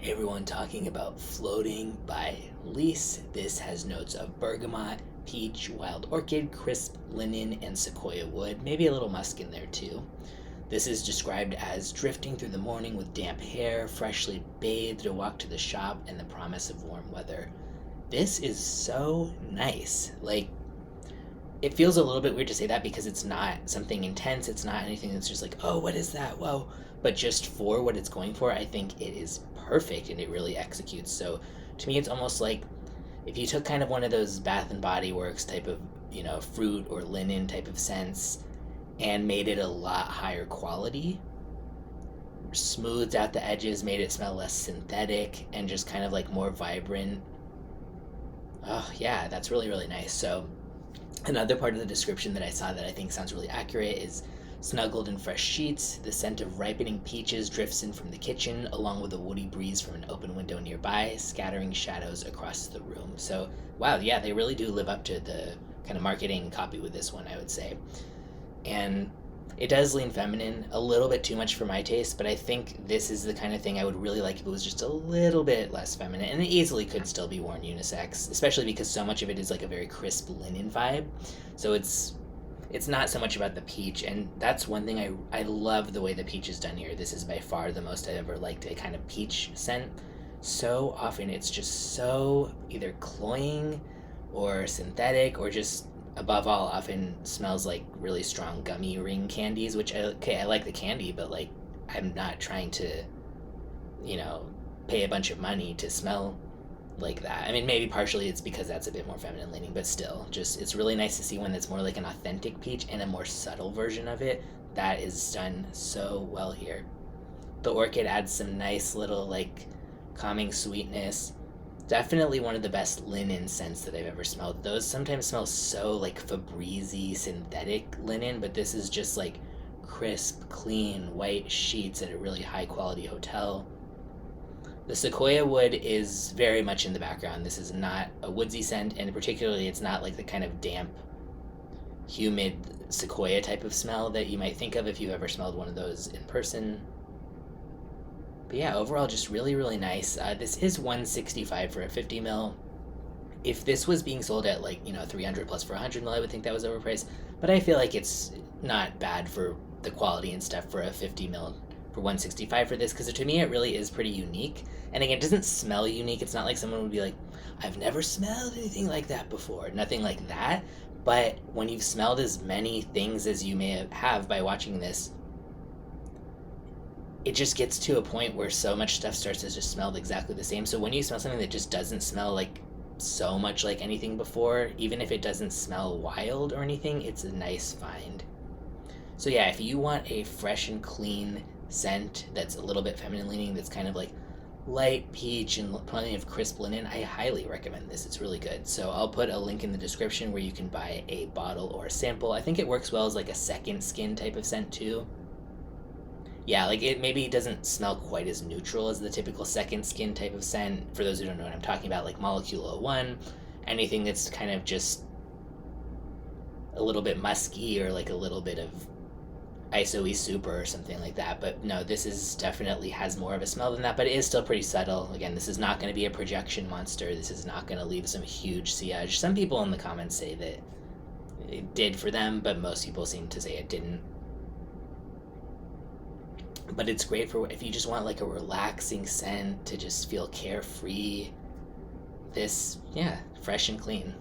Hey everyone, talking about Floating by Liis. This has notes of bergamot, peach, wild orchid, crisp linen, and sequoia wood, maybe a little musk in there too. This is described as drifting through the morning with damp hair, freshly bathed, a walk to the shop, and the promise of warm weather. This is so nice. It feels a little bit weird to say that because it's not something intense. It's not anything that's just like, oh, what is that? Whoa. But just for what it's going for, I think it is perfect and it really executes. So to me, it's almost like if you took kind of one of those Bath and Body Works type of, fruit or linen type of scents and made it a lot higher quality, smoothed out the edges, made it smell less synthetic and just kind of like more vibrant. Oh, yeah, that's really, really nice. So another part of the description that I saw that I think sounds really accurate is snuggled in fresh sheets. The scent of ripening peaches drifts in from the kitchen, along with a woody breeze from an open window nearby, scattering shadows across the room. So, wow, yeah, they really do live up to the kind of marketing copy with this one, I would say. And it does lean feminine, a little bit too much for my taste, but I think this is the kind of thing I would really like if it was just a little bit less feminine. And it easily could still be worn unisex, especially because so much of it is like a very crisp linen vibe. So it's not so much about the peach, and that's one thing I love the way the peach is done here. This is by far the most I've ever liked a kind of peach scent. So often it's just so either cloying or synthetic or just above all often smells like really strong gummy ring candies, which I like the candy, but like I'm not trying to, pay a bunch of money to smell like that. I mean, maybe partially it's because that's a bit more feminine leaning, but still, just it's really nice to see one that's more like an authentic peach and a more subtle version of it. That is done so well here. The orchid adds some nice little like calming sweetness. Definitely one of the best linen scents that I've ever smelled. Those sometimes smell so like Febreze synthetic linen, but this is just like crisp, clean, white sheets at a really high quality hotel. The sequoia wood is very much in the background. This is not a woodsy scent, and particularly it's not like the kind of damp, humid sequoia type of smell that you might think of if you've ever smelled one of those in person. But yeah, overall, just really, really nice. This is 165 for a 50 mil. If this was being sold at 300 plus for 100 mil, I would think that was overpriced. But I feel like it's not bad for the quality and stuff for a 50 mil for 165 for this, because to me it really is pretty unique. And again, it doesn't smell unique. It's not like someone would be like, I've never smelled anything like that before. Nothing like that. But when you've smelled as many things as you may have by watching this, it just gets to a point where so much stuff starts to just smell exactly the same. So when you smell something that just doesn't smell like so much like anything before, even if it doesn't smell wild or anything, it's a nice find. So yeah, if you want a fresh and clean scent that's a little bit feminine leaning, that's kind of like light peach and plenty of crisp linen, I highly recommend this. It's really good. So I'll put a link in the description where you can buy a bottle or a sample. I think it works well as like a second skin type of scent too. Yeah, like it maybe doesn't smell quite as neutral as the typical second skin type of scent. For those who don't know what I'm talking about, like Molecule 01, anything that's kind of just a little bit musky or like a little bit of ISO-y super or something like that. But no, this is definitely has more of a smell than that, but it is still pretty subtle. Again, this is not going to be a projection monster. This is not going to leave some huge sillage. Some people in the comments say that it did for them, but most people seem to say it didn't. But it's great for if you just want like a relaxing scent to just feel carefree. This, yeah, fresh and clean.